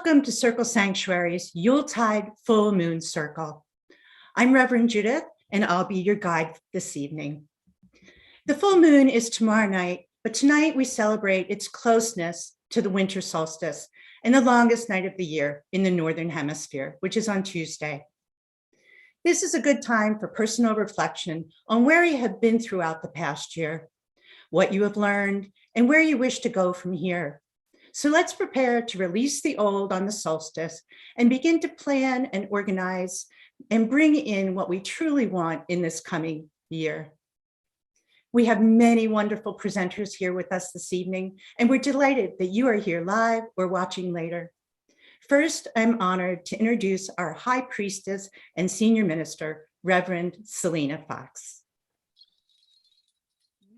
Welcome to Circle Sanctuary's Yuletide Full Moon Circle. I'm Reverend Judith, and I'll be your guide this evening. The full moon is tomorrow night, but tonight we celebrate its closeness to the winter solstice and the longest night of the year in the Northern Hemisphere, which is on Tuesday. This is a good time for personal reflection on where you have been throughout the past year, what you have learned, and where you wish to go from here. So let's prepare to release the old on the solstice and begin to plan and organize and bring in what we truly want in this coming year. We have many wonderful presenters here with us this evening, and we're delighted that you are here live or watching later. First, I'm honored to introduce our High Priestess and Senior Minister, Reverend Selena Fox.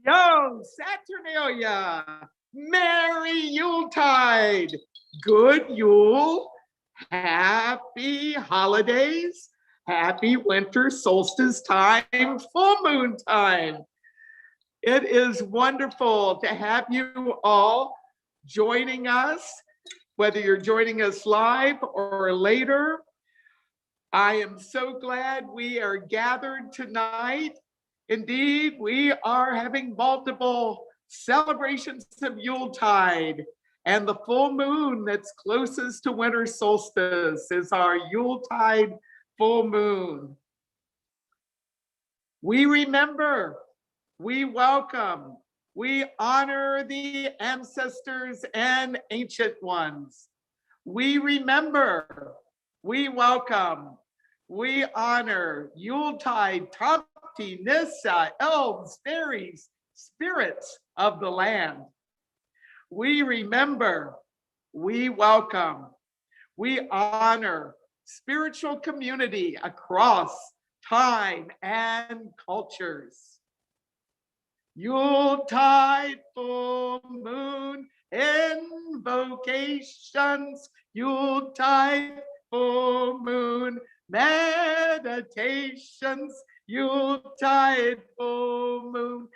Yo, Saturnalia! Merry Yuletide! Good Yule! Happy holidays! Happy winter solstice time, full moon time! It is wonderful to have you all joining us, whether you're joining us live or later. I am so glad we are gathered tonight. Indeed, we are having multiple celebrations of Yuletide, and the full moon that's closest to winter solstice is our Yuletide full moon. We remember, we welcome, we honor the ancestors and ancient ones. We remember, we welcome, we honor Yuletide, Tomty, Nissa, elves, fairies, spirits of the land. We remember, we welcome, we honor spiritual community across time and cultures. Yuletide full moon invocations, Yuletide full moon meditations, Yuletide full moon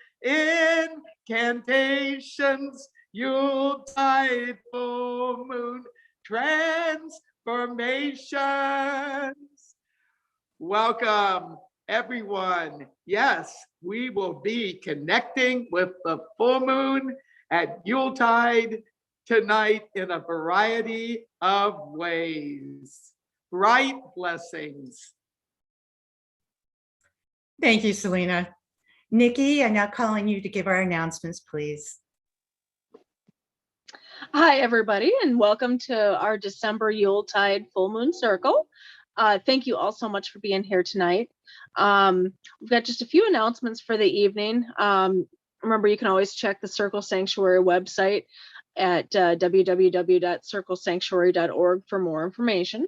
incantations, Yuletide full moon transformations. Welcome, everyone. Yes, we will be connecting with the full moon at Yuletide tonight in a variety of ways. Bright blessings. Thank you, Selena. Nikki, I'm now calling you to give our announcements, please. Hi, everybody, and welcome to our December Yuletide Full Moon Circle. Thank you all so much for being here tonight. We've got just a few announcements for the evening. Remember, you can always check the Circle Sanctuary website at www.circlesanctuary.org for more information.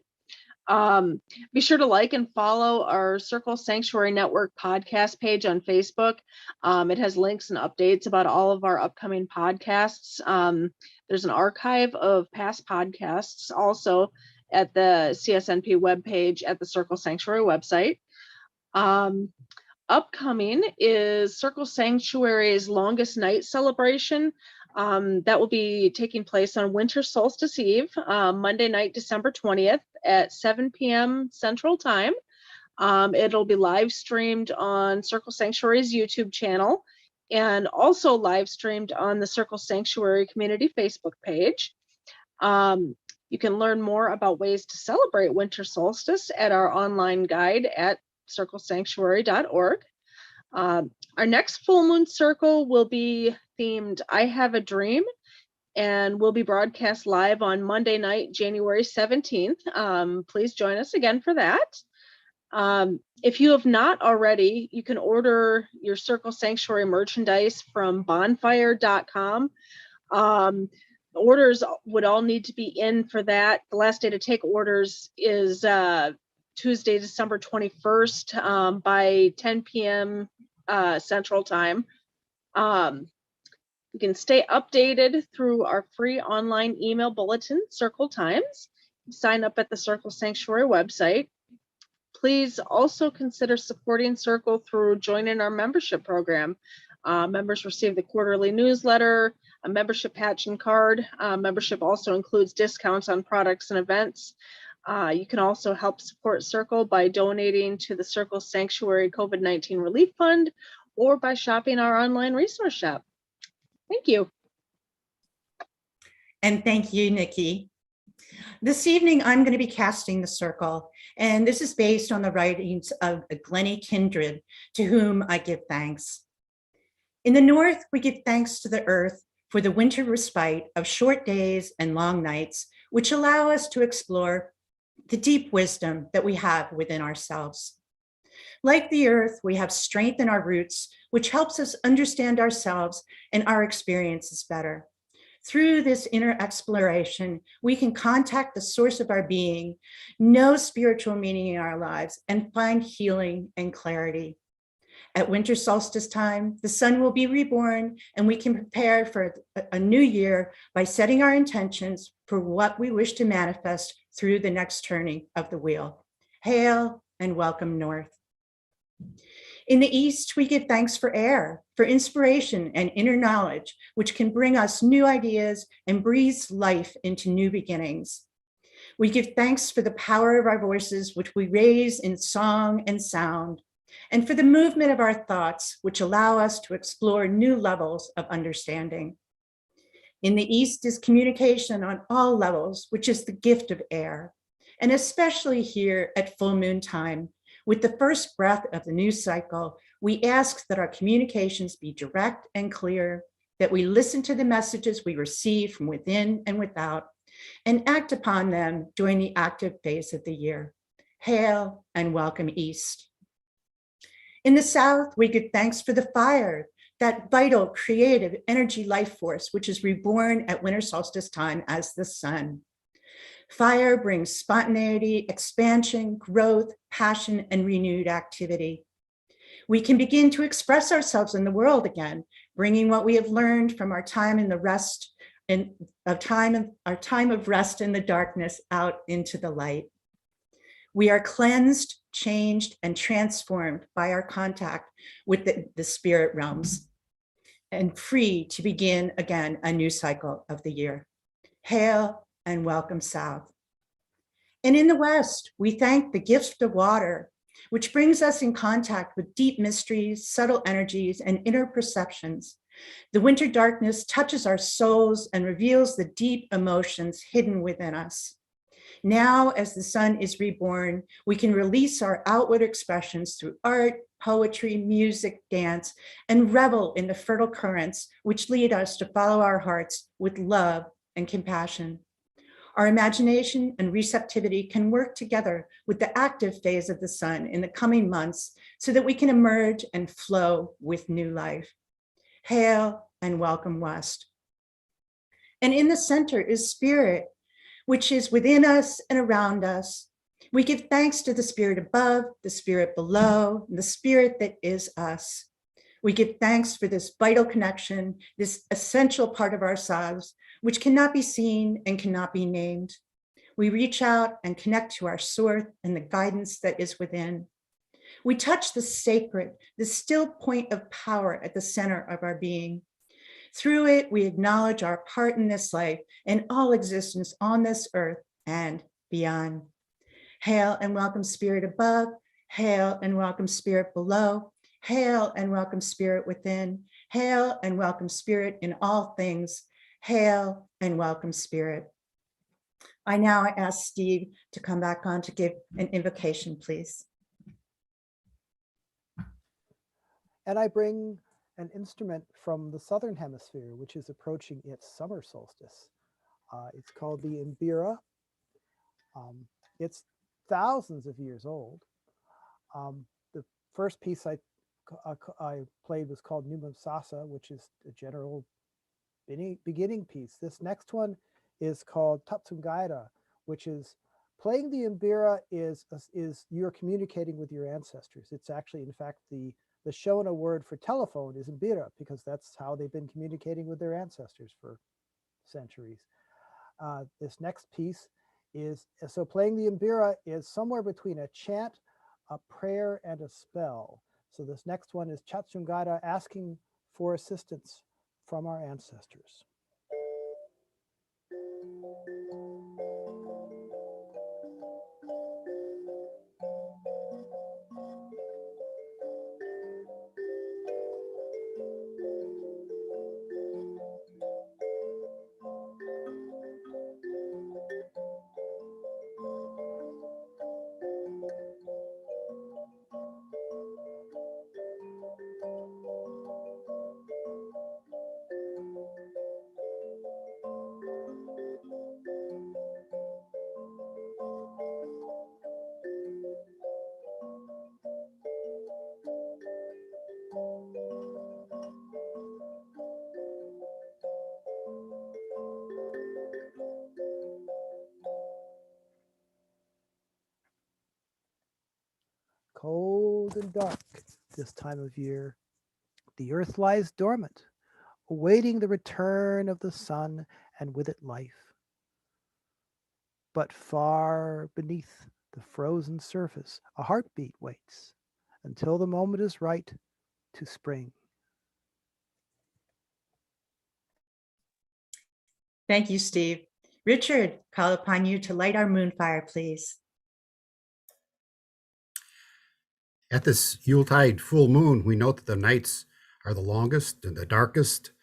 Be sure to like and follow our Circle Sanctuary Network podcast page on Facebook. It has links and updates about all of our upcoming podcasts. There's an archive of past podcasts also at the CSNP webpage at the Circle Sanctuary website. Upcoming is Circle Sanctuary's longest night celebration. That will be taking place on Winter Solstice Eve, Monday night, December 20th at 7 p.m. Central Time. It'll be live streamed on Circle Sanctuary's YouTube channel and also live streamed on the Circle Sanctuary Community Facebook page. You can learn more about ways to celebrate winter solstice at our online guide at circlesanctuary.org. Our next full moon circle will be themed I Have a Dream, and will be broadcast live on Monday night, January 17th. Please join us again for that. If you have not already, you can order your Circle Sanctuary merchandise from bonfire.com. Orders would all need to be in for that. The last day to take orders is Tuesday, December 21st by 10 p.m. Central Time. You can stay updated through our free online email bulletin, Circle Times. Sign up at the Circle Sanctuary website. Please also consider supporting Circle through joining our membership program. Members receive the quarterly newsletter, a membership patch and card. Membership also includes discounts on products and events. You can also help support Circle by donating to the Circle Sanctuary COVID-19 Relief Fund or by shopping our online resource shop. Thank you. And thank you, Nikki. This evening, I'm going to be casting the circle, and this is based on the writings of Glennie Kindred, to whom I give thanks. In the North, we give thanks to the earth for the winter respite of short days and long nights, which allow us to explore the deep wisdom that we have within ourselves. Like the earth, we have strength in our roots, which helps us understand ourselves and our experiences better. Through this inner exploration, we can contact the source of our being, know spiritual meaning in our lives, and find healing and clarity. At winter solstice time, the sun will be reborn, and we can prepare for a new year by setting our intentions for what we wish to manifest through the next turning of the wheel. Hail and welcome north. In the East, we give thanks for air, for inspiration and inner knowledge, which can bring us new ideas and breathe life into new beginnings. We give thanks for the power of our voices, which we raise in song and sound, and for the movement of our thoughts, which allow us to explore new levels of understanding. In the East is communication on all levels, which is the gift of air, and especially here at full moon time. With the first breath of the new cycle, we ask that our communications be direct and clear, that we listen to the messages we receive from within and without, and act upon them during the active phase of the year. Hail and welcome East. In the South, we give thanks for the fire, that vital, creative energy life force, which is reborn at winter solstice time as the sun. Fire brings spontaneity, expansion, growth, passion, and renewed activity. We can begin to express ourselves in the world again, bringing what we have learned from our time in the rest, our time of rest in the darkness out into the light. We are cleansed, changed, and transformed by our contact with the spirit realms, and free to begin again a new cycle of the year. Hail and welcome South. And in the West, we thank the gift of water, which brings us in contact with deep mysteries, subtle energies, and inner perceptions. The winter darkness touches our souls and reveals the deep emotions hidden within us. Now, as the sun is reborn, we can release our outward expressions through art, poetry, music, dance, and revel in the fertile currents which lead us to follow our hearts with love and compassion. Our imagination and receptivity can work together with the active phase of the sun in the coming months so that we can emerge and flow with new life. Hail and welcome West. And in the center is spirit, which is within us and around us. We give thanks to the spirit above, the spirit below, and the spirit that is us. We give thanks for this vital connection, this essential part of ourselves, which cannot be seen and cannot be named. We reach out and connect to our source and the guidance that is within. We touch the sacred, the still point of power at the center of our being. Through it, we acknowledge our part in this life and all existence on this earth and beyond. Hail and welcome spirit above. Hail and welcome spirit below. Hail and welcome spirit within. Hail and welcome spirit in all things. Hail and welcome spirit. I now ask Steve to come back on to give an invocation, please. And I bring an instrument from the Southern Hemisphere, which is approaching its summer solstice. It's called the Mbira. It's thousands of years old. The first piece I played was called Numa Sasa, which is a general beginning piece. This next one is called Tatsungaira, which is playing the Mbira is you're communicating with your ancestors. It's actually, in fact, the Shona word for telephone is Mbira, because that's how they've been communicating with their ancestors for centuries. This next piece is, so playing the Mbira is somewhere between a chant, a prayer, and a spell. So this next one is Chatsungaira, asking for assistance from our ancestors. Cold and dark this time of year, the earth lies dormant, awaiting the return of the sun and with it life. But far beneath the frozen surface, a heartbeat waits until the moment is right to spring. Thank you, Steve. Richard, call upon you to light our moon fire, please. At this Yuletide full moon, we note that the nights are the longest and the darkest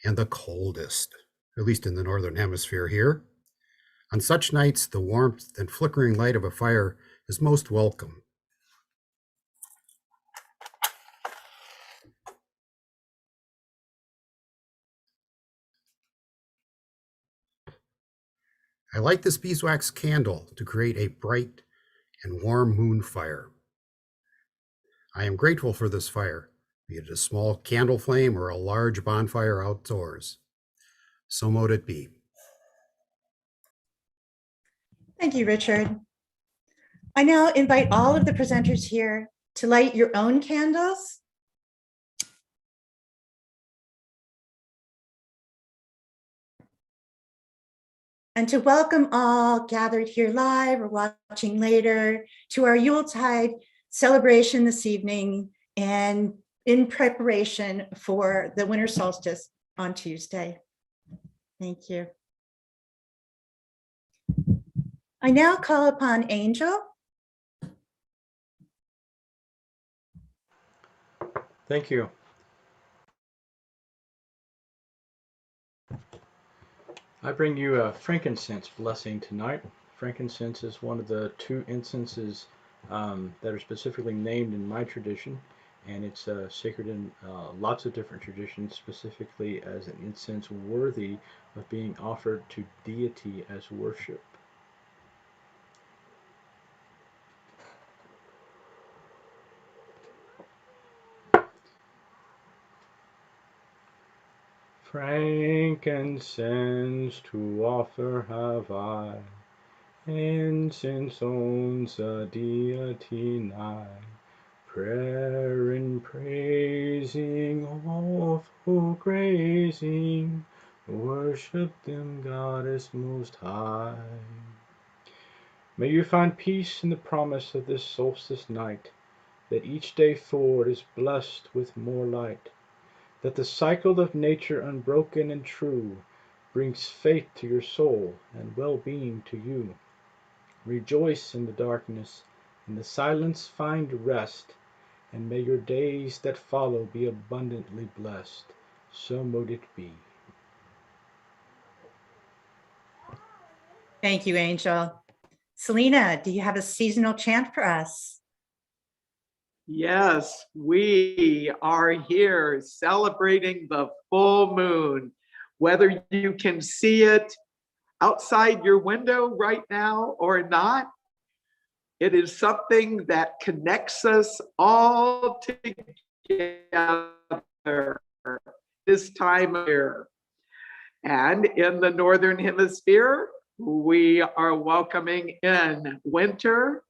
and the coldest, at least in the Northern Hemisphere here. On such nights, the warmth and flickering light of a fire is most welcome. I light this beeswax candle to create a bright and warm moon fire. I am grateful for this fire, be it a small candle flame or a large bonfire outdoors. So mote it be. Thank you, Richard. I now invite all of the presenters here to light your own candles. And to welcome all gathered here live or watching later to our Yuletide celebration this evening and in preparation for the winter solstice on Tuesday. Thank you. I now call upon Angel. Thank you. I bring you a Frankincense Blessing tonight. Frankincense is one of the 2 incenses that are specifically named in my tradition, and it's sacred in lots of different traditions, specifically as an incense worthy of being offered to deity as worship. Frankincense to offer have I, incense owns a deity nigh. Prayer and praising, awful grazing, worship them, Goddess Most High. May you find peace in the promise of this solstice night, that each day forward is blessed with more light, that the cycle of nature unbroken and true brings faith to your soul and well-being to you. Rejoice in the darkness, in the silence find rest, and may your days that follow be abundantly blessed. So mote it be. Thank you, Angel. Selena, do you have a seasonal chant for us? Yes, we are here celebrating the full moon. Whether you can see it outside your window right now or not, it is something that connects us all together this time of year. And in the Northern Hemisphere, we are welcoming in winter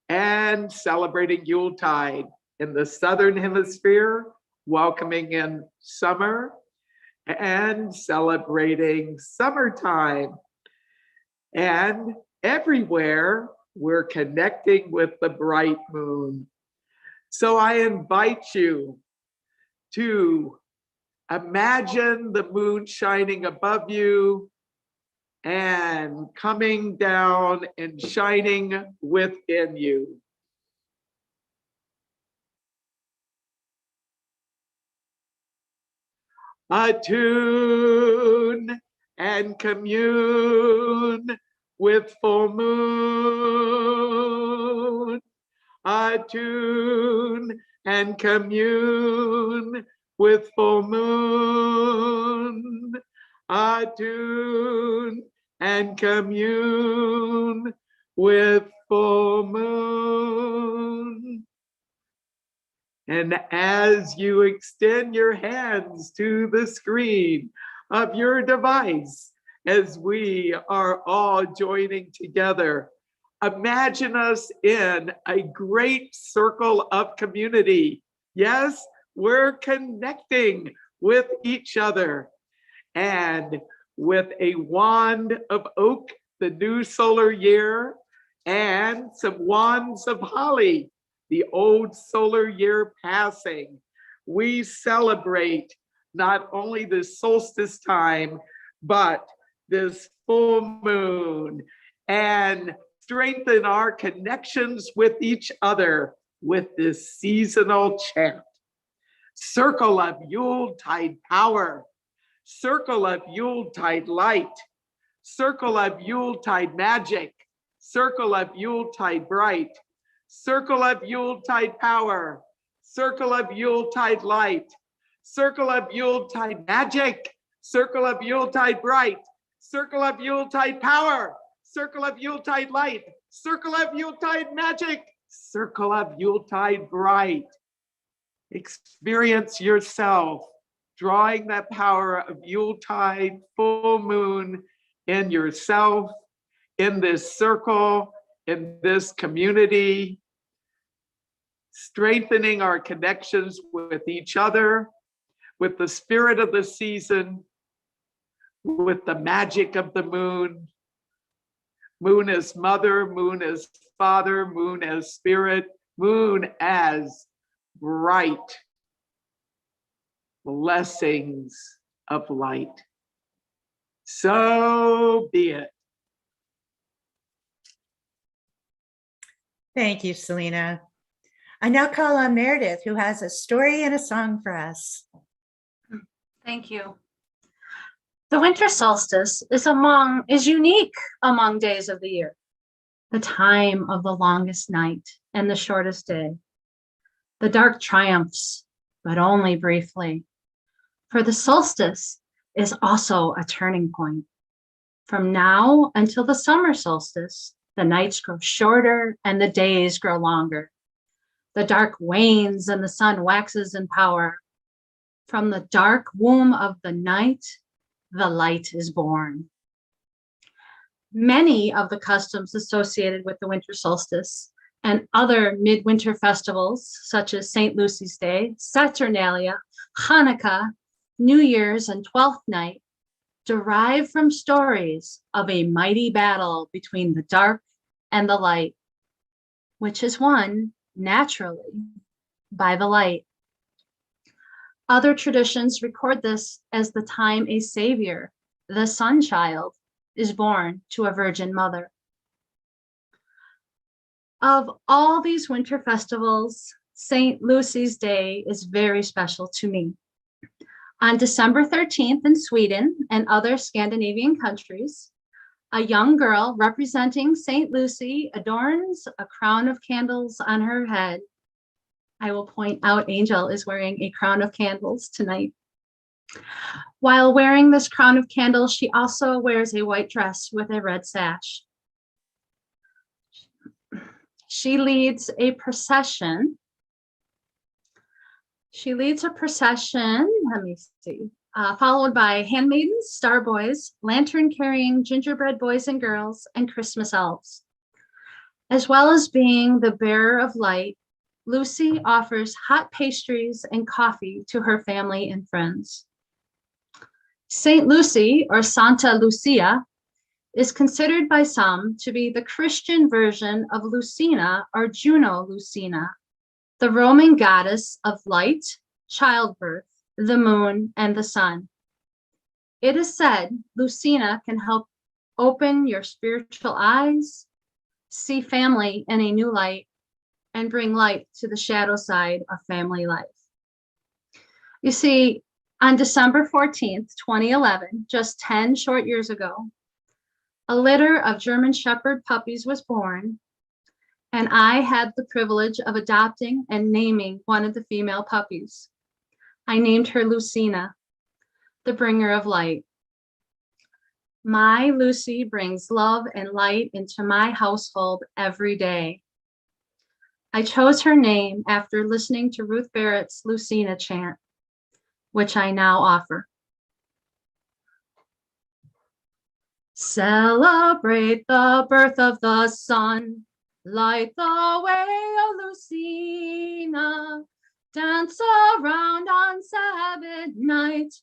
and celebrating Yuletide. In the Southern Hemisphere, welcoming in summer and celebrating summertime. And everywhere, we're connecting with the bright moon. So I invite you to Imagine the moon shining above you and coming down and shining within you. Attune and commune with full moon. Attune and commune with full moon. Attune and commune with full moon. And as you extend your hands to the screen of your device, as we are all joining together, imagine us in a great circle of community. Yes, we're connecting with each other. And with a wand of oak, the new solar year, and some wands of holly, the old solar year passing, we celebrate not only the solstice time, but this full moon, and strengthen our connections with each other with this seasonal chant. Circle of Yuletide power, circle of Yuletide light, circle of Yuletide magic, circle of Yuletide bright, circle of Yuletide power, circle of Yuletide light, circle of Yuletide magic, circle of Yuletide bright, circle of Yuletide power, circle of Yuletide light, circle of Yuletide magic, circle of Yuletide bright. Experience yourself drawing that power of Yuletide full moon in yourself, in this circle, in this community, strengthening our connections with each other, with the spirit of the season, with the magic of the moon. Moon as mother, moon as father, moon as spirit, moon as bright blessings of light. So be it. Thank you, Selena. I now call on Meredith, who has a story and a song for us. Thank you. The winter solstice is unique among days of the year, the time of the longest night and the shortest day. The dark triumphs, but only briefly, for the solstice is also a turning point. From now until the summer solstice, the nights grow shorter and the days grow longer. The dark wanes and the sun waxes in power. From the dark womb of the night, the light is born. Many of the customs associated with the winter solstice and other midwinter festivals, such as St. Lucy's Day, Saturnalia, Hanukkah, New Year's, and Twelfth Night, derive from stories of a mighty battle between the dark and the light, which is won naturally by the light. Other traditions record this as the time a savior, the sun child, is born to a virgin mother. Of all these winter festivals, St. Lucy's Day is very special to me. On December 13th in Sweden and other Scandinavian countries, a young girl representing St. Lucy adorns a crown of candles on her head. I will point out Angel is wearing a crown of candles tonight. While wearing this crown of candles, she also wears a white dress with a red sash. She leads a procession. Let me see, followed by handmaidens, star boys, lantern-carrying gingerbread boys and girls, and Christmas elves. As well as being the bearer of light, Lucy offers hot pastries and coffee to her family and friends. Saint Lucy, or Santa Lucia, is considered by some to be the Christian version of Lucina or Juno Lucina, the Roman goddess of light, childbirth, the moon, and the sun. It is said Lucina can help open your spiritual eyes, see family in a new light, and bring light to the shadow side of family life. You see, on December 14th, 2011, just 10 short years ago, a litter of German Shepherd puppies was born, and I had the privilege of adopting and naming one of the female puppies. I named her Lucina, the bringer of light. My Lucy brings love and light into my household every day. I chose her name after listening to Ruth Barrett's Lucina chant, which I now offer. Celebrate the birth of the sun, light the way, O Lucina, dance around on Sabbath night.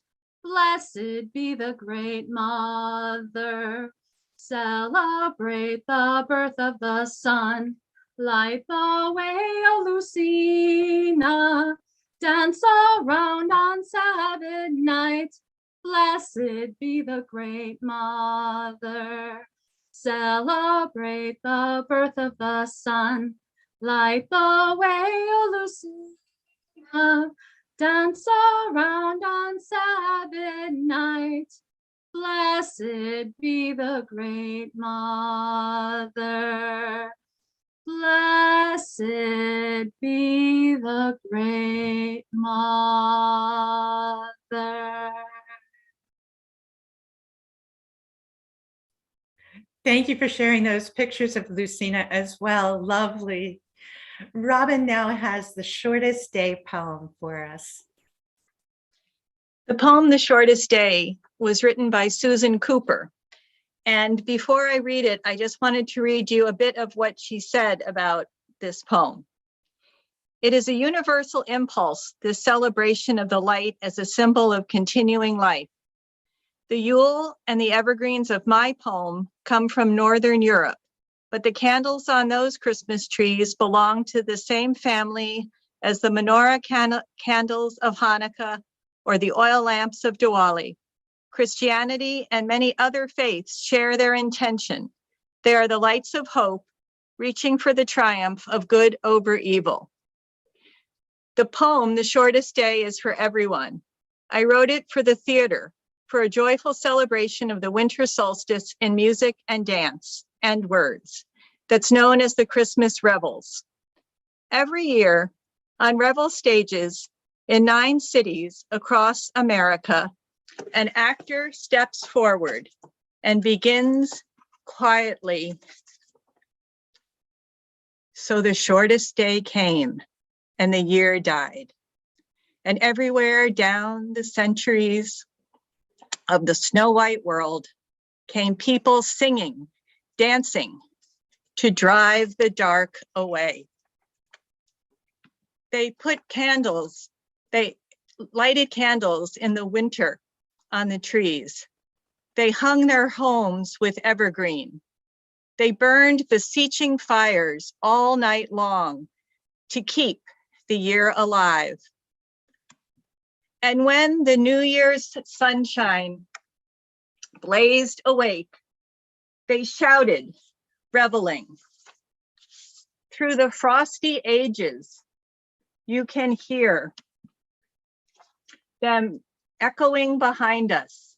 Blessed be the great mother. Celebrate the birth of the sun, light the way, O Lucina, dance around on Sabbath night. Blessed be the great mother. Celebrate the birth of the sun, light the way, O Lucina, dance around on Sabbath night. Blessed be the great mother. Blessed be the great mother. Thank you for sharing those pictures of Lucina as well. Lovely. Robin now has the shortest day poem for us. The poem, The Shortest Day, was written by Susan Cooper. And before I read it, I just wanted to read you a bit of what she said about this poem. It is a universal impulse, this celebration of the light as a symbol of continuing life. The Yule and the evergreens of my poem come from Northern Europe, but the candles on those Christmas trees belong to the same family as the menorah candles of Hanukkah or the oil lamps of Diwali. Christianity and many other faiths share their intention. They are the lights of hope, reaching for the triumph of good over evil. The poem, The Shortest Day, is for everyone. I wrote it for the theater, for a joyful celebration of the winter solstice in music and dance and words, that's known as the Christmas Revels. Every year, on Revel stages in 9 cities across America, an actor steps forward and begins quietly. So the shortest day came, and the year died. And everywhere down the centuries of the snow-white world came people singing, dancing to drive the dark away. They lighted candles in the winter on the trees. They hung their homes with evergreen. They burned beseeching fires all night long to keep the year alive. And when the New Year's sunshine blazed awake, they shouted, reveling. Through the frosty ages, you can hear them echoing behind us.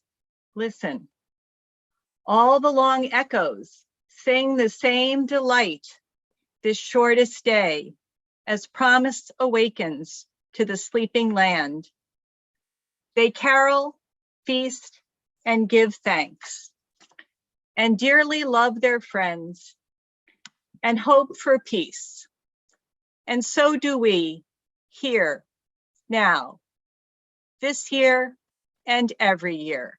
Listen, all the long echoes sing the same delight, this shortest day, as promise awakens to the sleeping land. They carol, feast, and give thanks, and dearly love their friends, and hope for peace. And so do we, here, now, this year and every year.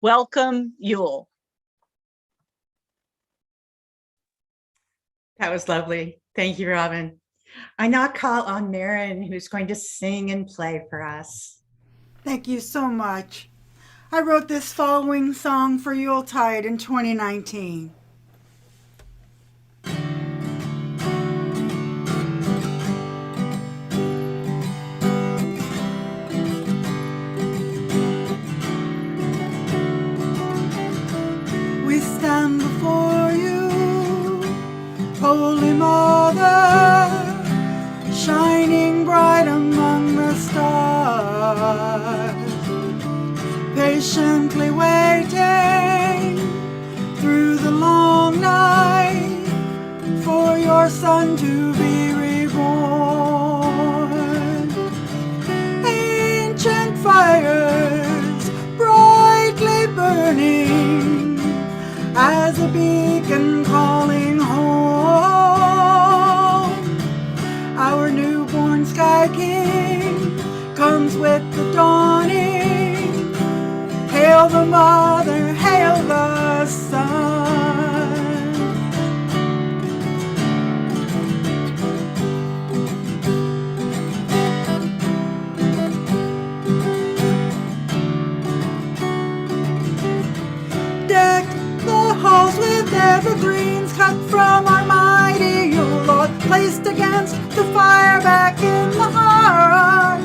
Welcome, Yule. That was lovely. Thank you, Robin. I now call on Marin, who's going to sing and play for us. Thank you so much. I wrote this following song for Yuletide in 2019. patiently waiting through the long night for your son to be reborn. Ancient fires brightly burning as a beacon calling home. Our newborn Sky King comes with the dawning. Hail the Mother, hail the Son. Deck the halls with evergreens cut from our mighty Yule log, placed against the fire back in the hearth.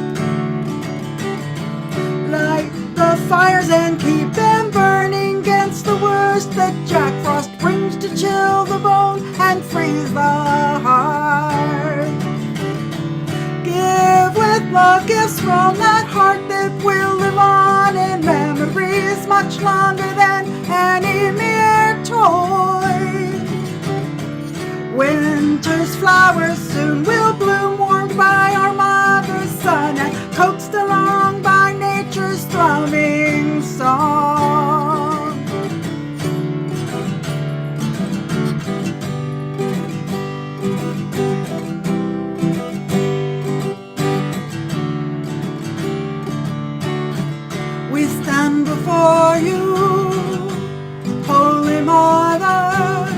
Light the fires and keep them burning against the worst that Jack Frost brings to chill the bone and freeze the heart. Give with love gifts from that heart that will live on in memories much longer than any mere toy. Winter's flowers soon will bloom, warmed by our mother's sun and coaxed along by nature's thrumming song. We stand before you, Holy Mother,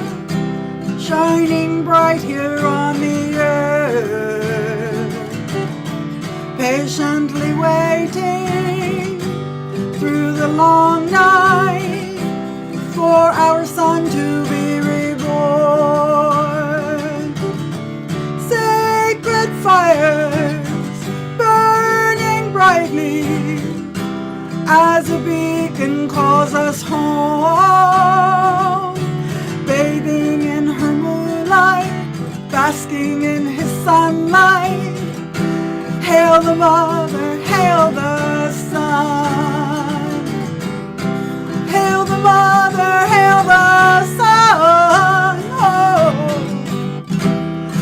shining bright here on the earth, patiently waiting through the long night for our son to be reborn. Sacred fires burning brightly as a beacon calls us home, bathing in her moonlight, basking in his sunlight. Hail the Mother, hail the Son. Hail the Mother, hail the Son. Oh.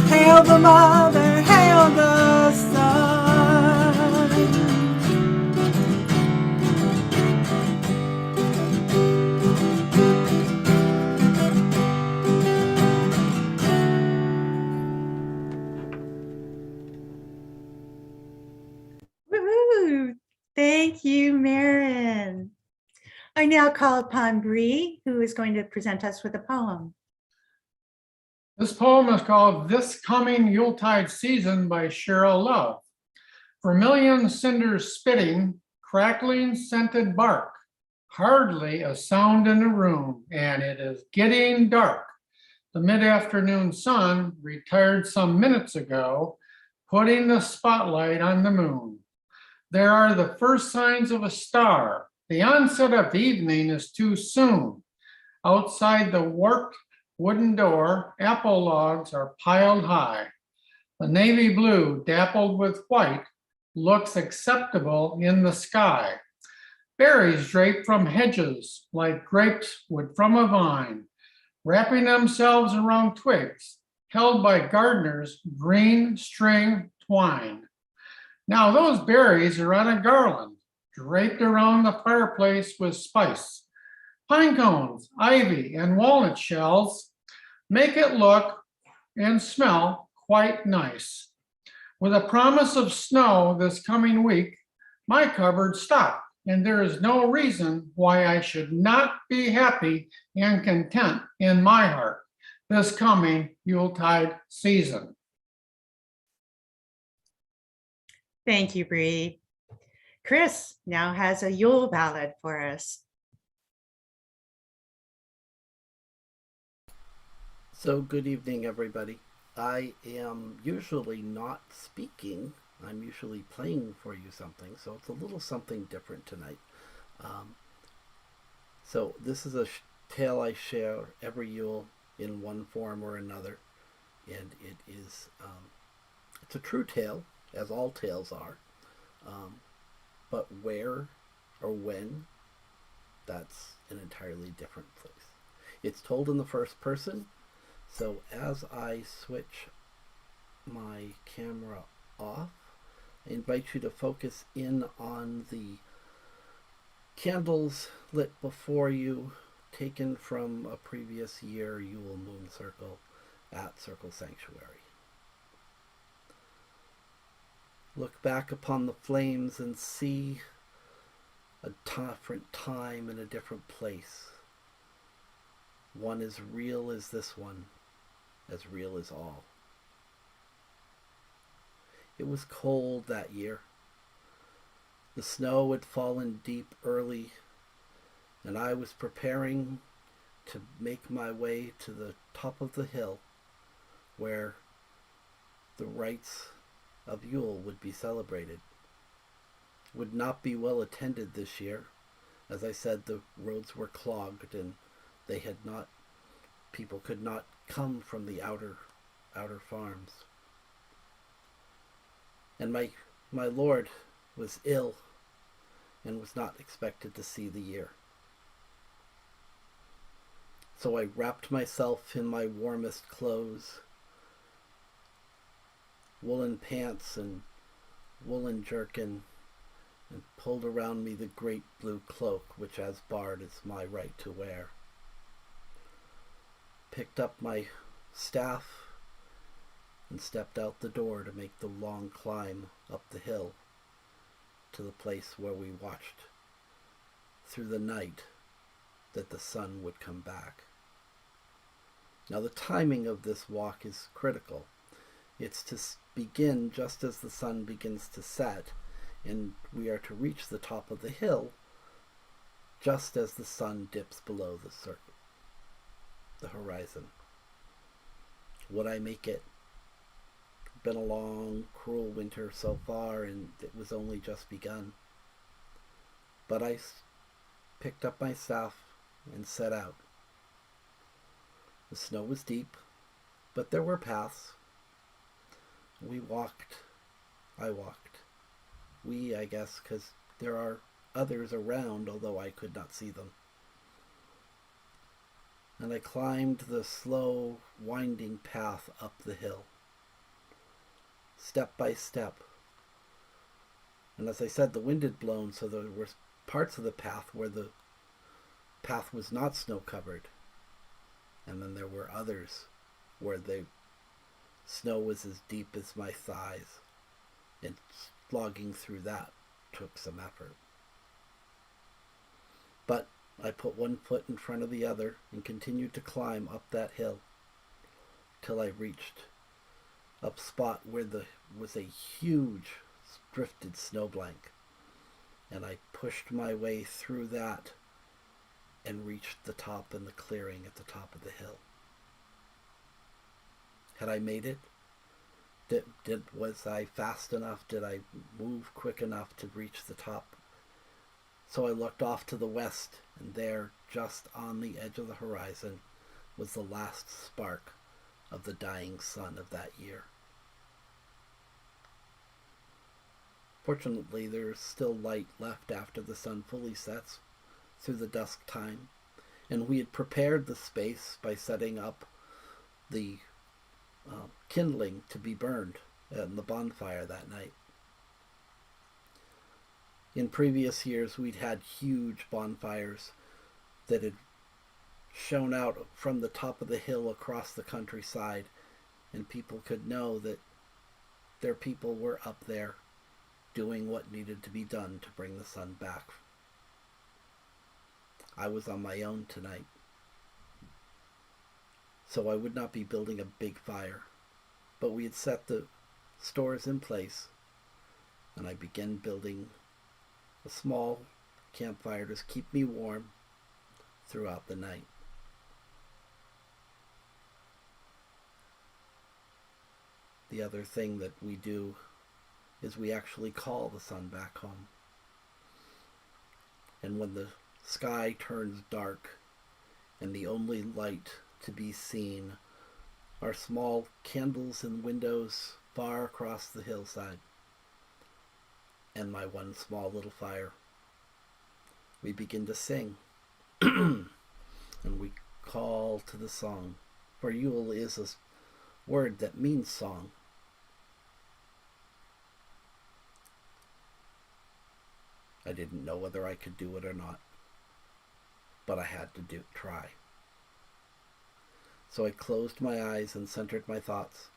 Hail the Mother, hail the Son. Woohoo! Thank you, Marin. I now call upon Bree, who is going to present us with a poem. This poem is called This Coming Yuletide Season by Cheryl Lowe. Vermilion cinders spitting, crackling scented bark, hardly a sound in the room, and it is getting dark. The mid-afternoon sun retired some minutes ago, putting the spotlight on the moon. There are the first signs of a star. The onset of evening is too soon. Outside the warped wooden door, apple logs are piled high. The navy blue, dappled with white, looks acceptable in the sky. Berries drape from hedges like grapes would from a vine, wrapping themselves around twigs, held by gardeners' green string twine. Now those berries are on a garland, draped around the fireplace with spice. Pine cones, ivy, and walnut shells make it look and smell quite nice. With a promise of snow this coming week, my cupboard stocked, and there is no reason why I should not be happy and content in my heart this coming Yuletide season. Thank you, Bree. Chris now has a Yule Ballad for us. So good evening, everybody. I am usually not speaking. I'm usually playing for you something, so it's a little something different tonight. So this is a tale I share every Yule in one form or another, and it is it's a true tale, as all tales are, but where or when that's an entirely different place. It's told in the first person, so as I switch my camera off, I invite you to focus in on the candles lit before you, taken from a previous year Yule Moon Circle at Circle Sanctuary. Look back upon the flames and see a different time and a different place. One as real as this one, as real as all. It was cold that year. The snow had fallen deep early, and I was preparing to make my way to the top of the hill where the rites of Yule would be celebrated. Would not be well attended this year. As I said, the roads were clogged and they had not, people could not come from the outer farms. And my lord was ill and was not expected to see the year. So I wrapped myself in my warmest clothes, woolen pants and woolen jerkin, and pulled around me the great blue cloak which as bard is my right to wear. Picked up my staff and stepped out the door to make the long climb up the hill to the place where we watched through the night that the sun would come back. Now the timing of this walk is critical. It's to begin just as the sun begins to set, and we are to reach the top of the hill just as the sun dips below the circle, the horizon. Would I make it? Been a long, cruel winter so far, and it was only just begun. But I picked up my staff and set out. The snow was deep, but there were paths. We walked. I walked. We, I guess, because there are others around, although I could not see them. And I climbed the slow, winding path up the hill, step by step. And as I said, the wind had blown, so there were parts of the path where the path was not snow-covered. And then there were others where the snow was as deep as my thighs, and slogging through that took some effort. But I put one foot in front of the other and continued to climb up that hill till I reached a spot where there was a huge drifted snowbank, and I pushed my way through that and reached the top and the clearing at the top of the hill. Had I made it? Was I fast enough? Did I move quick enough to reach the top? So I looked off to the west, and there, just on the edge of the horizon, was the last spark of the dying sun of that year. Fortunately, there is still light left after the sun fully sets through the dusk time, and we had prepared the space by setting up the kindling to be burned in the bonfire that night. In previous years, we'd had huge bonfires that had shone out from the top of the hill across the countryside, and people could know that their people were up there doing what needed to be done to bring the sun back. I was on my own tonight, so I would not be building a big fire, but we had set the stores in place, and I began building a small campfire to keep me warm throughout the night. The other thing that we do is we actually call the sun back home. And when the sky turns dark and the only light to be seen are small candles in windows far across the hillside and my one small little fire, we begin to sing And we call to the song, for Yule is a word that means song. I didn't know whether I could do it or not, but I had to try. So I closed my eyes and centered my thoughts,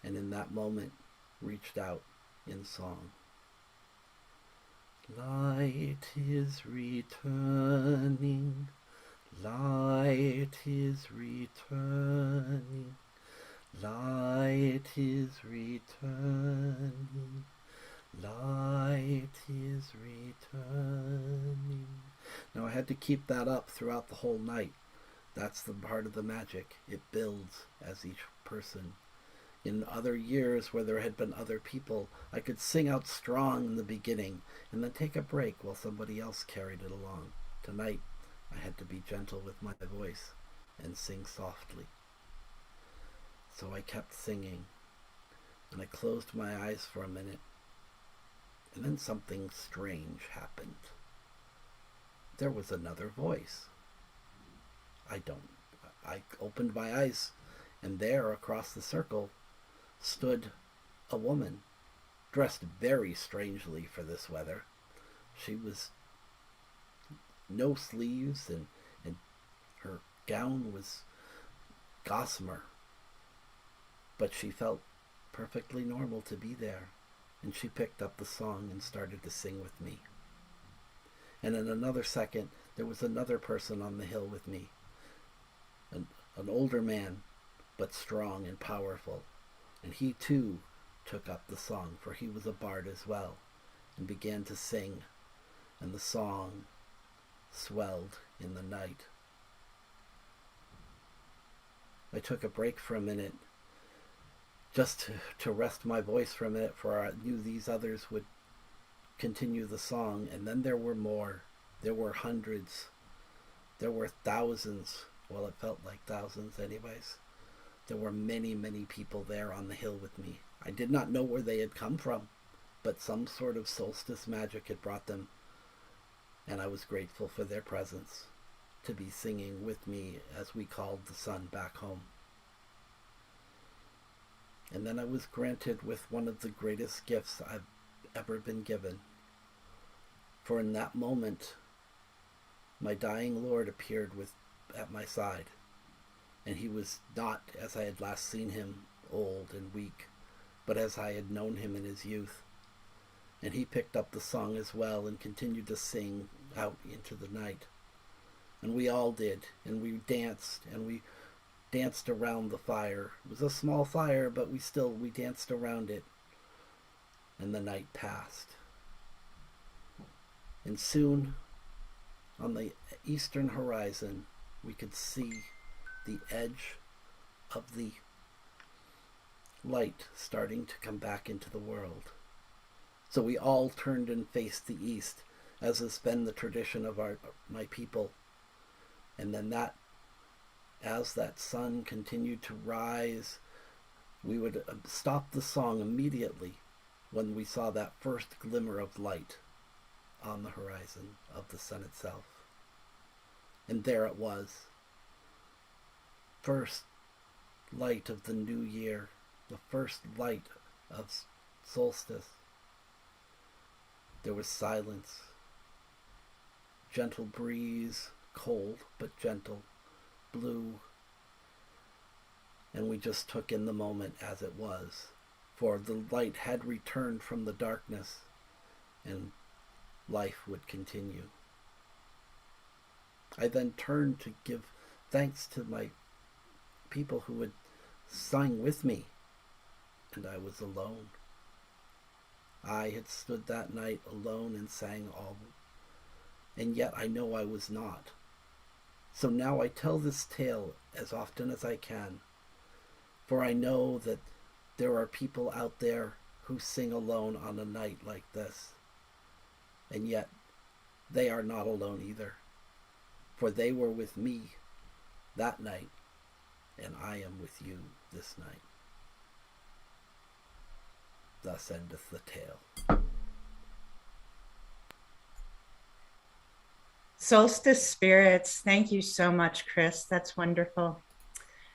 and in that moment reached out in song. Light is returning, light is returning, light is returning, light is returning. Now I had to keep that up throughout the whole night. That's the part of the magic. It builds as each person. In other years where there had been other people, I could sing out strong in the beginning and then take a break while somebody else carried it along. Tonight, I had to be gentle with my voice and sing softly. So I kept singing, and I closed my eyes for a minute, and then something strange happened. There was another voice. I opened my eyes, and there across the circle stood a woman, dressed very strangely for this weather. She was no sleeves, and her gown was gossamer, but she felt perfectly normal to be there, and she picked up the song and started to sing with me. And in another second, there was another person on the hill with me, an older man, but strong and powerful. And he too took up the song, for he was a bard as well, and began to sing, and the song swelled in the night. I took a break for a minute, just to rest my voice for a minute, for I knew these others would continue the song, and then there were more. There were hundreds. There were thousands. Well, it felt like thousands anyways. There were many, many people there on the hill with me. I did not know where they had come from, but some sort of solstice magic had brought them, and I was grateful for their presence, to be singing with me as we called the sun back home. And then I was granted with one of the greatest gifts I've ever been given. For in that moment, my dying Lord appeared at my side. And he was not as I had last seen him, old and weak, but as I had known him in his youth. And he picked up the song as well and continued to sing out into the night. And we all did, and we danced around the fire. It was a small fire, but we danced around it. And the night passed. And soon, on the eastern horizon, we could see the edge of the light starting to come back into the world. So we all turned and faced the east, as has been the tradition of my people. And then as that sun continued to rise, we would stop the song immediately when we saw that first glimmer of light on the horizon of the sun itself. And there it was. First light of the new year, the first light of solstice. There was silence, gentle breeze, cold but gentle, blew, and we just took in the moment as it was, for the light had returned from the darkness, and life would continue. I then turned to give thanks to my people who had sung with me, and I was alone. I had stood that night alone and sang all, and yet I know I was not. So now I tell this tale as often as I can, for I know that there are people out there who sing alone on a night like this, and yet they are not alone either, for they were with me that night, and I am with you this night. Thus endeth the tale. Solstice spirits. Thank you so much, Chris. That's wonderful.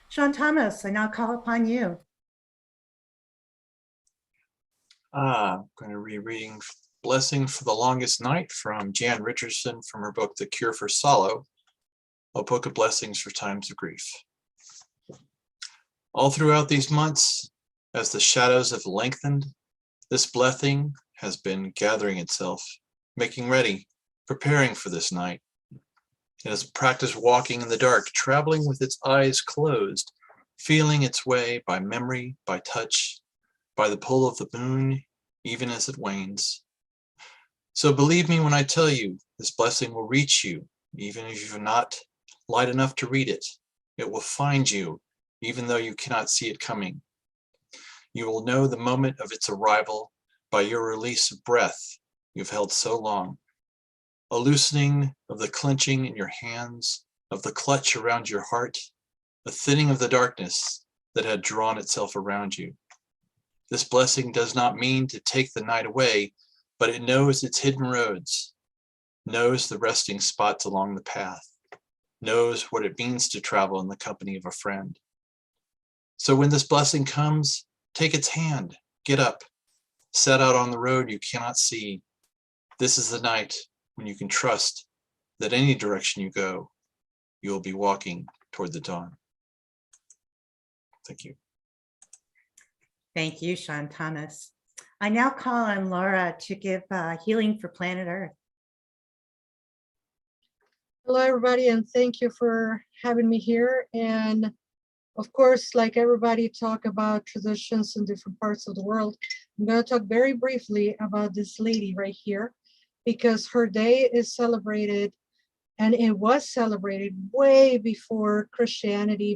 Sean Thomas, I now call upon you. I'm going to be reading Blessing for the Longest Night from Jan Richardson from her book, The Cure for Sorrow, a book of blessings for times of grief. All throughout these months, as the shadows have lengthened, this blessing has been gathering itself, making ready, preparing for this night. It has practiced walking in the dark, traveling with its eyes closed, feeling its way by memory, by touch, by the pull of the moon, even as it wanes. So believe me when I tell you, this blessing will reach you, even if you're not light enough to read it. It will find you, even though you cannot see it coming. You will know the moment of its arrival by your release of breath you've held so long, a loosening of the clenching in your hands, of the clutch around your heart, a thinning of the darkness that had drawn itself around you. This blessing does not mean to take the night away, but it knows its hidden roads, knows the resting spots along the path, knows what it means to travel in the company of a friend. So when this blessing comes, take its hand, get up, set out on the road you cannot see. This is the night when you can trust that any direction you go, you will be walking toward the dawn. Thank you. Thank you, Sean Thomas. I now call on Laura to give Healing for Planet Earth. Hello, everybody, and thank you for having me here. And of course, like everybody talk about traditions in different parts of the world, I'm going to talk very briefly about this lady right here, because her day is celebrated, and it was celebrated way before Christianity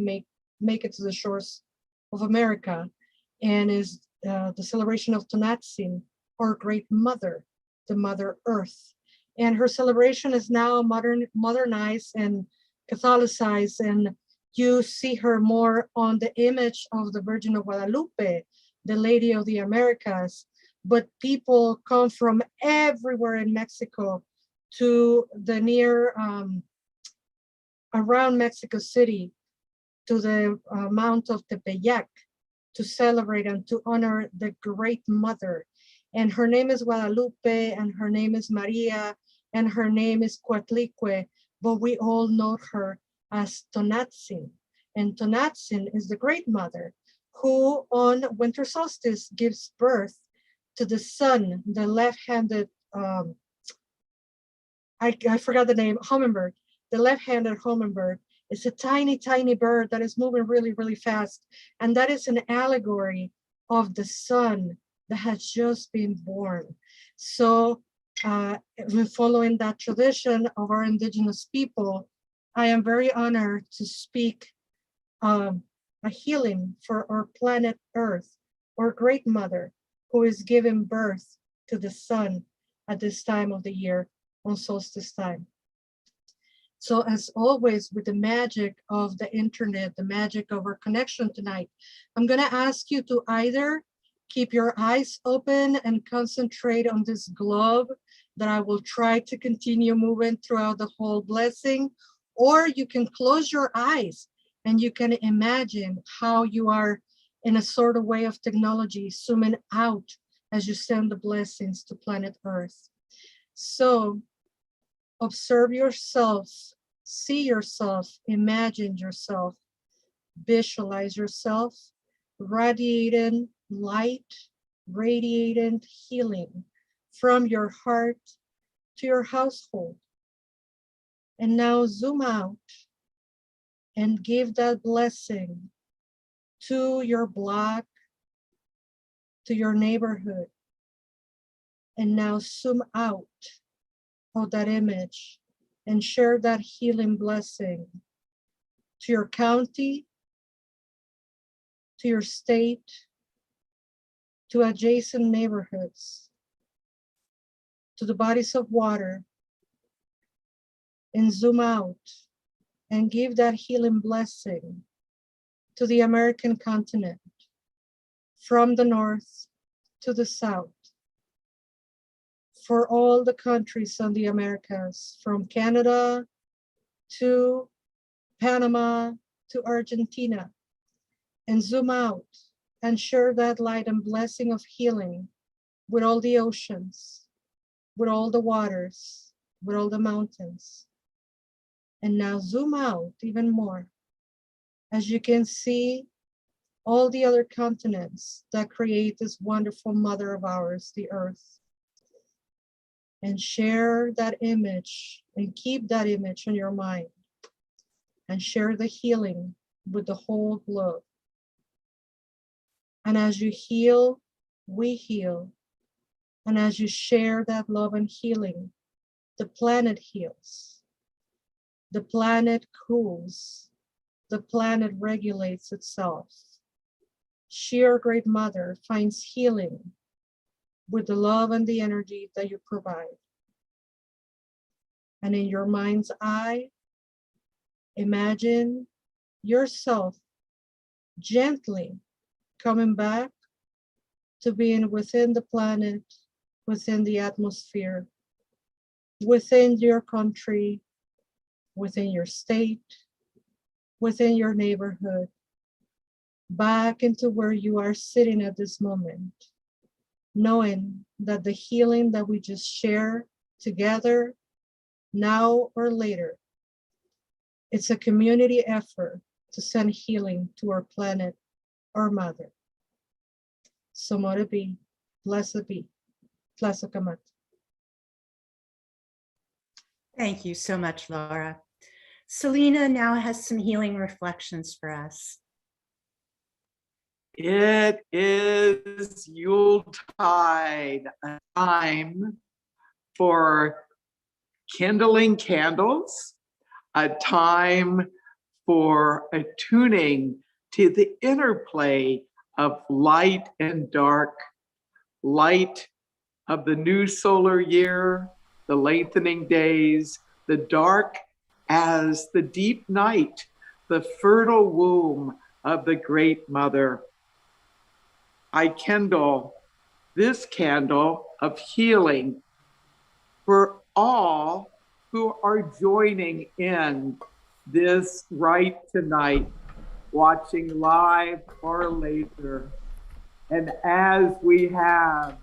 make it to the shores of America, and is the celebration of Tonantzin, or Great Mother, the Mother Earth. And her celebration is now modernized and Catholicized, and you see her more on the image of the Virgin of Guadalupe, the Lady of the Americas. But people come from everywhere in Mexico to the near, around Mexico City, to the Mount of Tepeyac, to celebrate and to honor the Great Mother. And her name is Guadalupe, and her name is Maria, and her name is Coatlicue, but we all know her as Tonantzin. And Tonantzin is the Great Mother, who on Winter Solstice gives birth to the sun, the left-handed, I forgot the name, hummingbird, the left-handed hummingbird. It's a tiny, tiny bird that is moving really, really fast. And that is an allegory of the sun that has just been born. So following that tradition of our indigenous people, I am very honored to speak a healing for our planet Earth, our Great Mother, who is giving birth to the sun at this time of the year, on solstice time. So as always, with the magic of the internet, the magic of our connection tonight, I'm gonna ask you to either keep your eyes open and concentrate on this globe that I will try to continue moving throughout the whole blessing, or you can close your eyes and you can imagine how you are in a sort of way of technology zooming out as you send the blessings to planet Earth. So observe yourself, see yourself, imagine yourself, visualize yourself, radiating light, radiating healing from your heart to your household. And now zoom out and give that blessing to your block, to your neighborhood. And now zoom out of that image and share that healing blessing to your county, to your state, to adjacent neighborhoods, to the bodies of water, and zoom out and give that healing blessing to the American continent, from the north to the south, for all the countries on the Americas, from Canada to Panama to Argentina, and zoom out and share that light and blessing of healing with all the oceans, with all the waters, with all the mountains. And now zoom out even more as you can see all the other continents that create this wonderful mother of ours, the earth. And share that image and keep that image in your mind and share the healing with the whole globe. And as you heal, we heal. And as you share that love and healing, the planet heals. The planet cools. The planet regulates itself. She, our great mother, finds healing with the love and the energy that you provide. And in your mind's eye, imagine yourself gently coming back to being within the planet, within the atmosphere, within your country, within your state, within your neighborhood, back into where you are sitting at this moment, knowing that the healing that we just share together, now or later, it's a community effort to send healing to our planet, our mother. So mote it be, blessed be, Tlazocamati. Thank you so much, Laura. Selena now has some healing reflections for us. It is Yuletide, a time for kindling candles, a time for attuning to the interplay of light and dark, light of the new solar year, the lengthening days, the dark as the deep night, the fertile womb of the Great Mother. I kindle this candle of healing for all who are joining in this right tonight, watching live or later. And as we have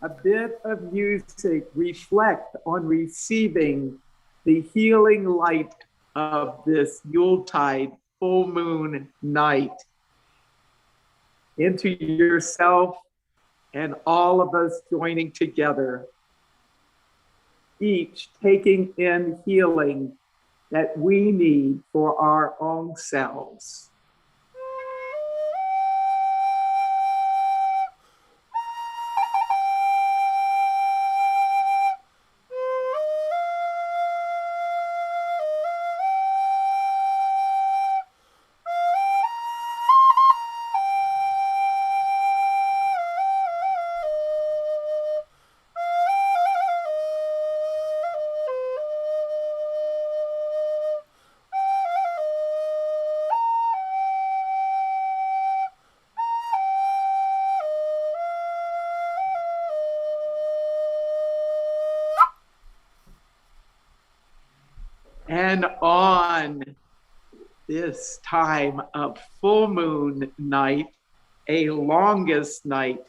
a bit of music, reflect on receiving the healing light of this Yuletide full moon night into yourself and all of us joining together, each taking in healing that we need for our own selves. And on this time of full moon night, a longest night,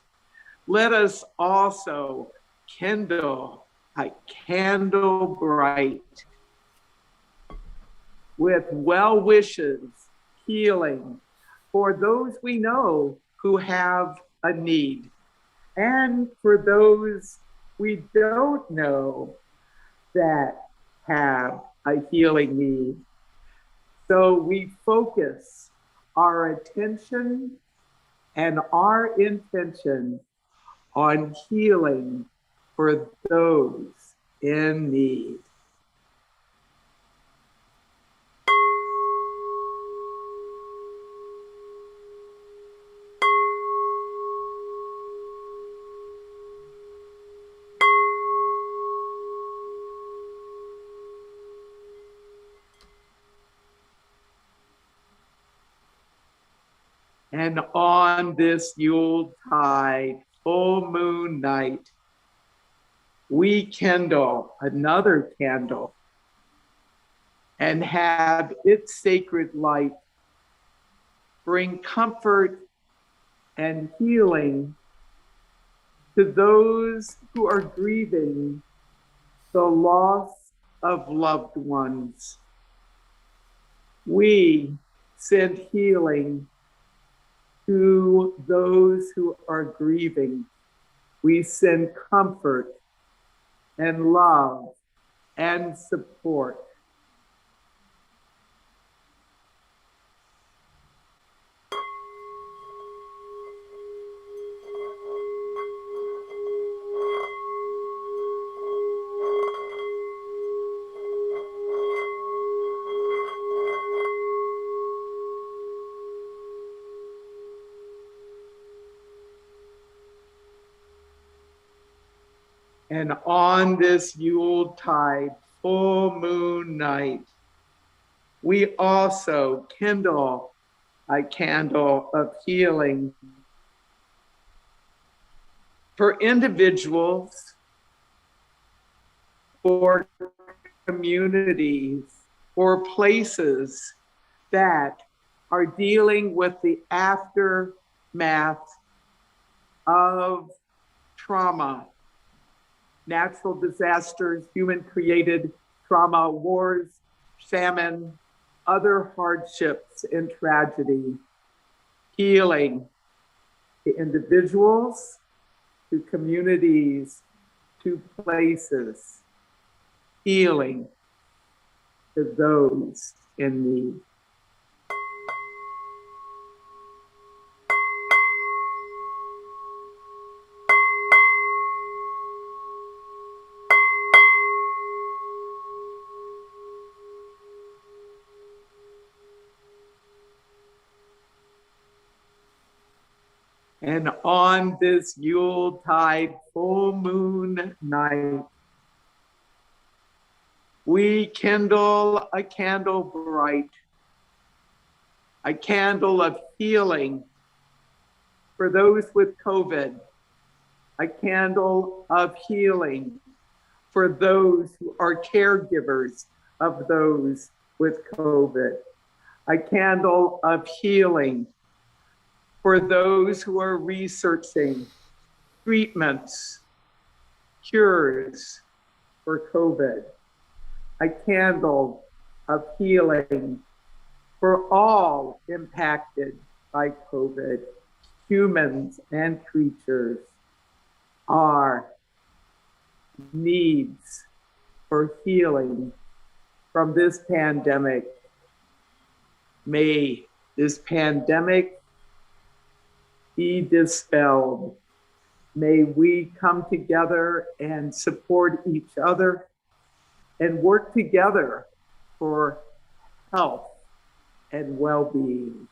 let us also kindle a candle bright with well wishes, healing for those we know who have a need, and for those we don't know that have a healing need. So we focus our attention and our intention on healing for those in need. And on this Yuletide full moon night, we kindle another candle and have its sacred light bring comfort and healing to those who are grieving the loss of loved ones. We send healing to those who are grieving. We send comfort and love and support. And on this Yuletide full moon night, we also kindle a candle of healing for individuals, for communities, for places that are dealing with the aftermath of trauma, natural disasters, human-created trauma, wars, famine, other hardships and tragedy. Healing to individuals, to communities, to places. Healing to those in need. And on this Yuletide full moon night, we kindle a candle bright, a candle of healing for those with COVID, a candle of healing for those who are caregivers of those with COVID, a candle of healing for those who are researching treatments, cures for COVID, a candle of healing for all impacted by COVID, humans and creatures. Our needs for healing from this pandemic. May this pandemic be dispelled. May we come together and support each other and work together for health and well-being.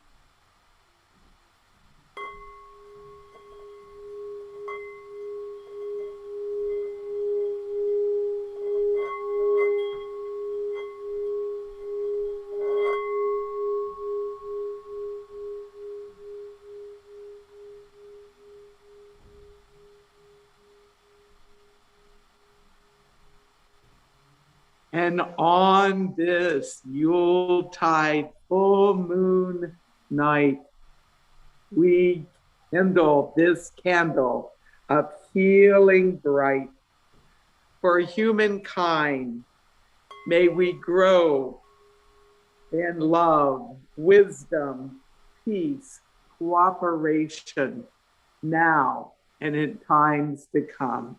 And on this Yuletide full moon night, we kindle this candle of healing bright for humankind. May we grow in love, wisdom, peace, cooperation now and in times to come.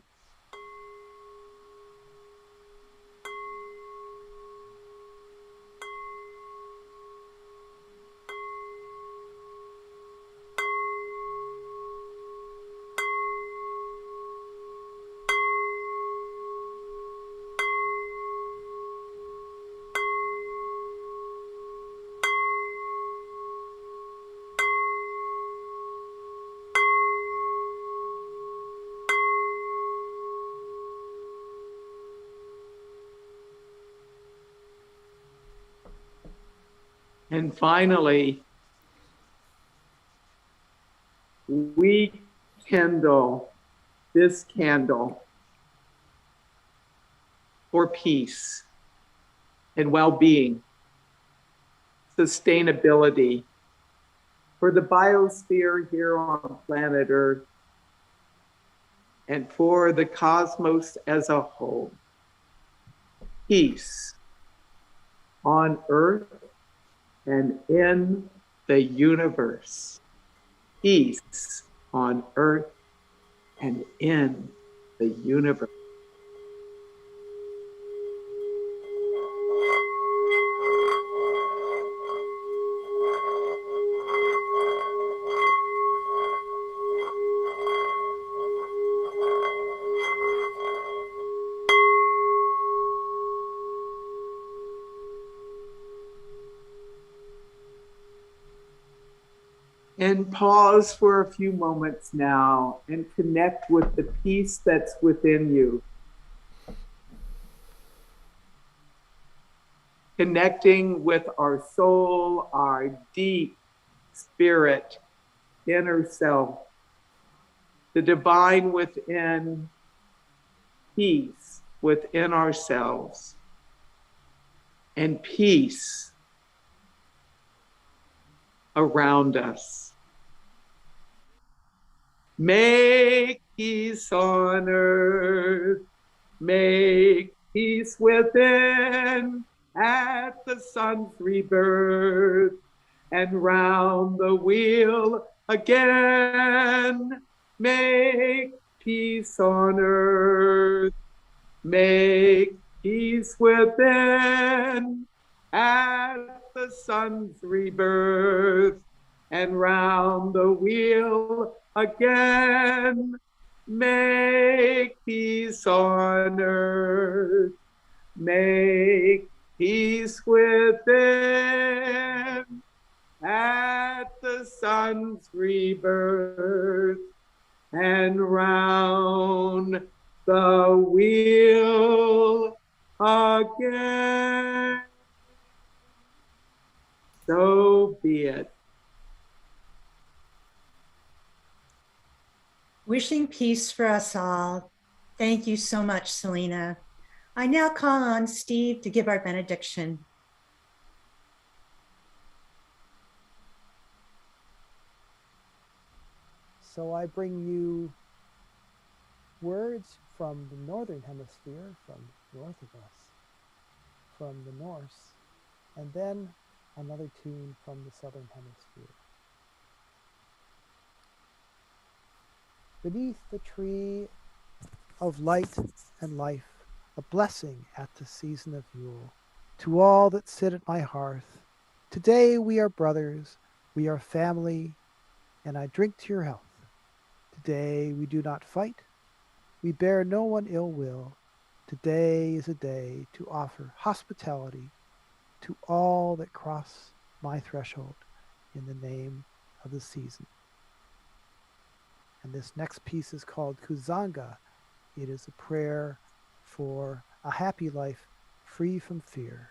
And finally, we kindle this candle for peace and well-being, sustainability, for the biosphere here on planet Earth, and for the cosmos as a whole. Peace on Earth and in the universe. Peace on Earth and in the universe. And pause for a few moments now and connect with the peace that's within you. Connecting with our soul, our deep spirit, inner self, the divine within, peace within ourselves, and peace around us. Make peace on earth, make peace within, at the sun's rebirth, and round the wheel again. Make peace on earth, make peace within, at the sun's rebirth, and round the wheel again. Make peace on earth, make peace within, at the sun's rebirth, and round the wheel again. So be it. Wishing peace for us all. Thank you so much, Selena. I now call on Steve to give our benediction. So I bring you words from the Northern Hemisphere, from north of us, from the Norse, and then another tune from the Southern Hemisphere. Beneath the tree of light and life, a blessing at the season of Yule. To all that sit at my hearth, today we are brothers, we are family, and I drink to your health. Today we do not fight, we bear no one ill will. Today is a day to offer hospitality to all that cross my threshold in the name of the season. And this next piece is called Kuzanga. It is a prayer for a happy life free from fear.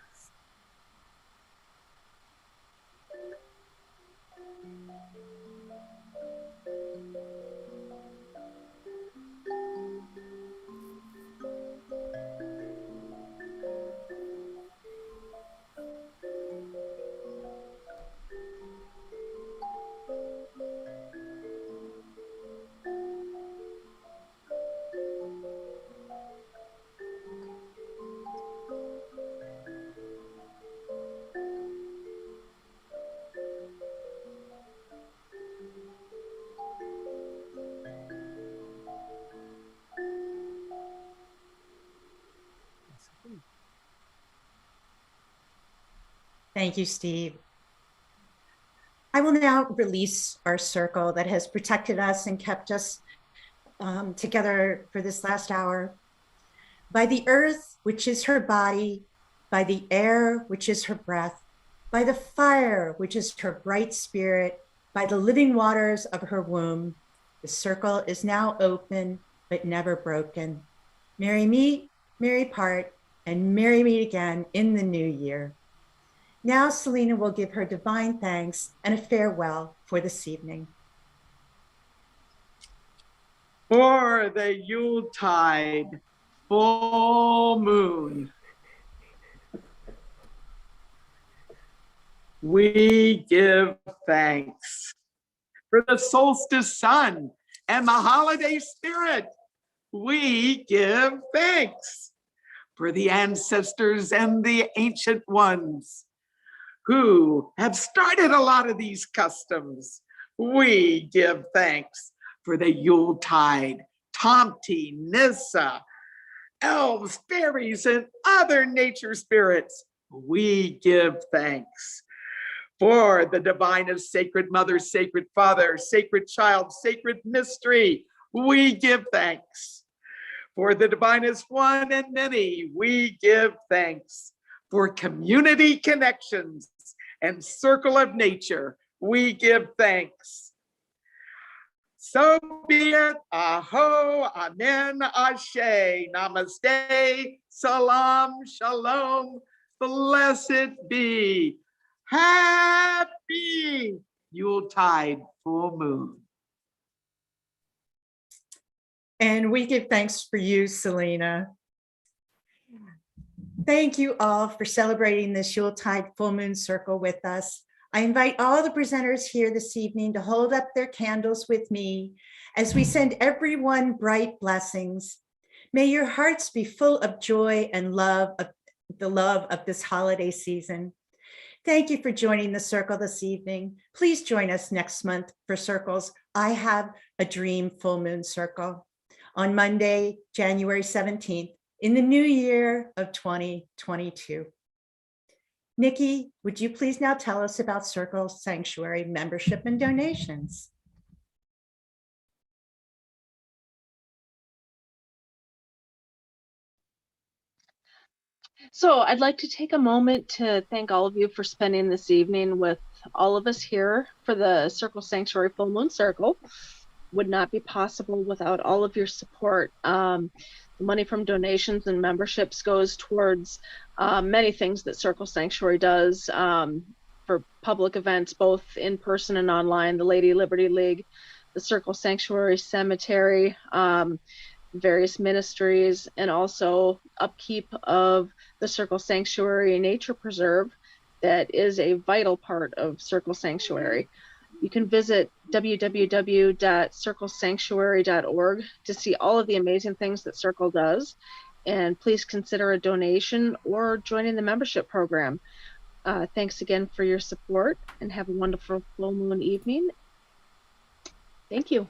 Thank you, Steve. I will now release our circle that has protected us and kept us together for this last hour. By the earth, which is her body, by the air, which is her breath, by the fire, which is her bright spirit, by the living waters of her womb, the circle is now open, but never broken. Merry meet, merry part, and merry meet again in the new year. Now Selena will give her divine thanks and a farewell for this evening. For the Yuletide full moon. We give thanks for the solstice sun and the holiday spirit. We give thanks for the ancestors and the ancient ones who have started a lot of these customs. We give thanks for the Yuletide, Tomty, Nissa, elves, fairies, and other nature spirits. We give thanks for the divinest sacred mother, sacred father, sacred child, sacred mystery. We give thanks for the divinest one and many. We give thanks for community connections and circle of nature. We give thanks. So be it. Aho, amen, ashe, namaste, salam, shalom, blessed be. Happy Yuletide full moon. And we give thanks for you, Selena. Thank you all for celebrating this Yuletide full moon circle with us. I invite all the presenters here this evening to hold up their candles with me as we send everyone bright blessings. May your hearts be full of joy and love of this holiday season. Thank you for joining the circle this evening. Please join us next month for circles I Have a Dream Full Moon Circle on Monday, January 17th in the new year of 2022. Nikki, would you please now tell us about Circle Sanctuary membership and donations? So I'd like to take a moment to thank all of you for spending this evening with all of us here for the Circle Sanctuary Full Moon Circle. Would not be possible without all of your support. The money from donations and memberships goes towards many things that Circle Sanctuary does for public events, both in person and online, the Lady Liberty League, the Circle Sanctuary Cemetery, various ministries, and also upkeep of the Circle Sanctuary Nature Preserve that is a vital part of Circle Sanctuary. You can visit www.circlesanctuary.org to see all of the amazing things that Circle does, and please consider a donation or joining the membership program. Thanks again for your support, and have a wonderful full moon evening. Thank you.